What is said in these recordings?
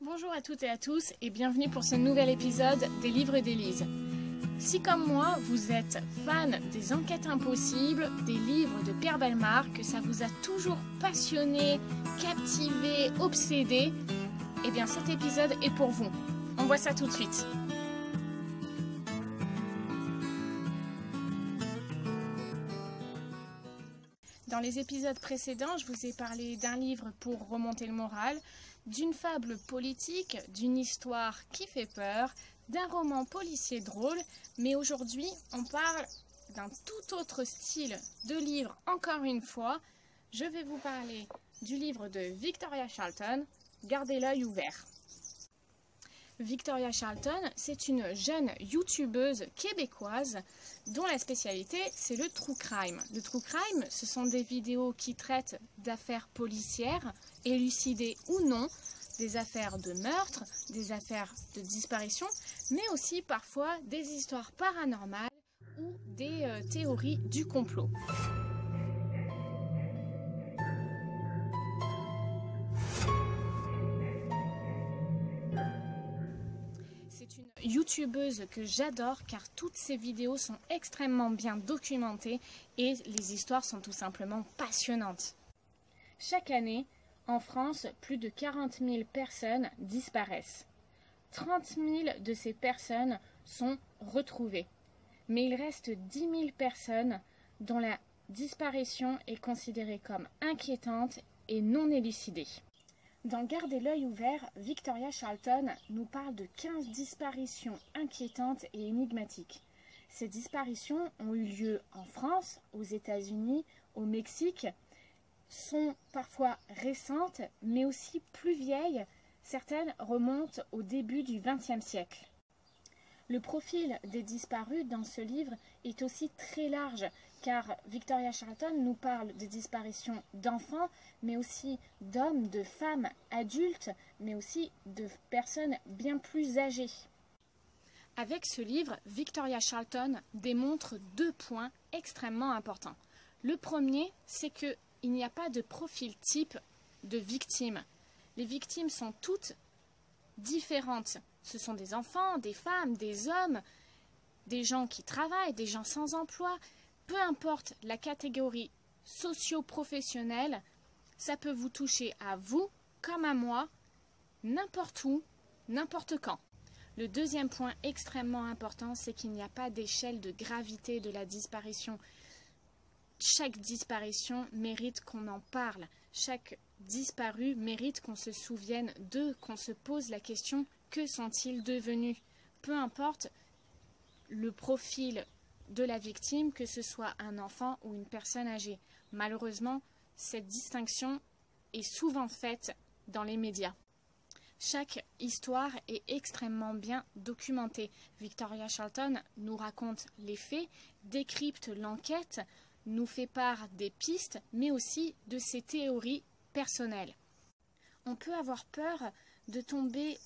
Bonjour à toutes et à tous et bienvenue pour ce nouvel épisode des Livres d'Élise. Si comme moi, vous êtes fan des enquêtes impossibles, des livres de Pierre Bellemare, que ça vous a toujours passionné, captivé, obsédé, eh bien cet épisode est pour vous. On voit ça tout de suite. Dans les épisodes précédents, je vous ai parlé d'un livre pour remonter le moral, d'une fable politique, d'une histoire qui fait peur, d'un roman policier drôle, mais aujourd'hui, on parle d'un tout autre style de livre. Encore une fois, je vais vous parler du livre de Victoria Charlton, Gardez l'œil ouvert. Victoria Charlton, c'est une jeune youtubeuse québécoise dont la spécialité, c'est le true crime. Le true crime, ce sont des vidéos qui traitent d'affaires policières, élucidées ou non, des affaires de meurtre, des affaires de disparition, mais aussi parfois des histoires paranormales ou des théories du complot. C'est une youtubeuse que j'adore car toutes ses vidéos sont extrêmement bien documentées et les histoires sont tout simplement passionnantes. Chaque année, en France, plus de 40 000 personnes disparaissent. 30 000 de ces personnes sont retrouvées. Mais il reste 10 000 personnes dont la disparition est considérée comme inquiétante et non élucidée. Dans Gardez l'œil ouvert, Victoria Charlton nous parle de 15 disparitions inquiétantes et énigmatiques. Ces disparitions ont eu lieu en France, aux États-Unis, au Mexique, sont parfois récentes, mais aussi plus vieilles. Certaines remontent au début du XXe siècle. Le profil des disparus dans ce livre est aussi très large, car Victoria Charlton nous parle de disparitions d'enfants, mais aussi d'hommes, de femmes adultes, mais aussi de personnes bien plus âgées. Avec ce livre, Victoria Charlton démontre deux points extrêmement importants. Le premier, c'est qu'il n'y a pas de profil type de victime. Les victimes sont toutes différentes. Ce sont des enfants, des femmes, des hommes, des gens qui travaillent, des gens sans emploi. Peu importe la catégorie socio-professionnelle, ça peut vous toucher à vous comme à moi, n'importe où, n'importe quand. Le deuxième point extrêmement important, c'est qu'il n'y a pas d'échelle de gravité de la disparition. Chaque disparition mérite qu'on en parle. Chaque disparu mérite qu'on se souvienne d'eux, qu'on se pose la question « que sont-ils devenus ?» Peu importe le profil de la victime, que ce soit un enfant ou une personne âgée. Malheureusement, cette distinction est souvent faite dans les médias. Chaque histoire est extrêmement bien documentée. Victoria Charlton nous raconte les faits, décrypte l'enquête, nous fait part des pistes, mais aussi de ses théories personnelles. On peut avoir peur de tomber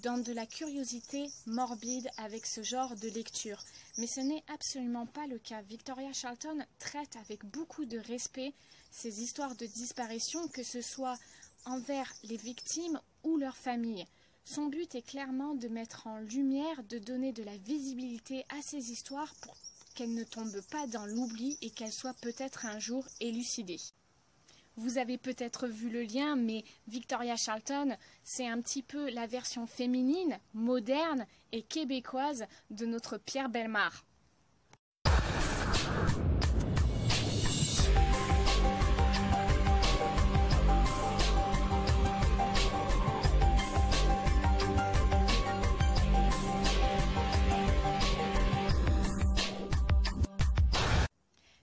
dans de la curiosité morbide avec ce genre de lecture, mais ce n'est absolument pas le cas. Victoria Charlton traite avec beaucoup de respect ces histoires de disparition, que ce soit envers les victimes ou leurs familles. Son but est clairement de mettre en lumière, de donner de la visibilité à ces histoires pour qu'elles ne tombent pas dans l'oubli et qu'elles soient peut-être un jour élucidées. Vous avez peut-être vu le lien, mais Victoria Charlton, c'est un petit peu la version féminine, moderne et québécoise de notre Pierre Bellemare.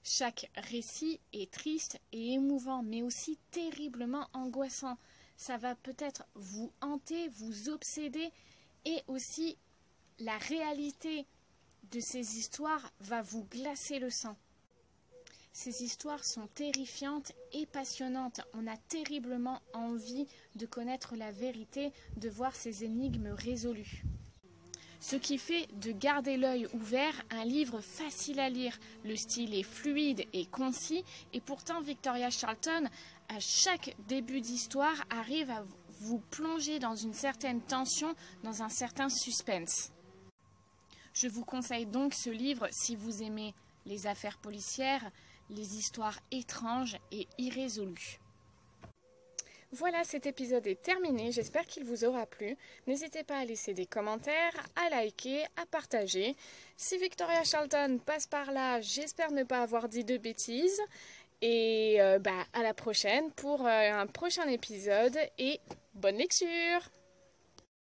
Chaque récit est triste et émouvant, mais aussi terriblement angoissant. Ça va peut-être vous hanter, vous obséder, et aussi la réalité de ces histoires va vous glacer le sang. Ces histoires sont terrifiantes et passionnantes. On a terriblement envie de connaître la vérité, de voir ces énigmes résolues. Ce qui fait de Garder l'œil ouvert un livre facile à lire. Le style est fluide et concis, et pourtant Victoria Charlton, à chaque début d'histoire, arrive à vous plonger dans une certaine tension, dans un certain suspense. Je vous conseille donc ce livre si vous aimez les affaires policières, les histoires étranges et irrésolues. Voilà, cet épisode est terminé, j'espère qu'il vous aura plu. N'hésitez pas à laisser des commentaires, à liker, à partager. Si Victoria Charlton passe par là, j'espère ne pas avoir dit de bêtises. Et à la prochaine pour un prochain épisode et bonne lecture!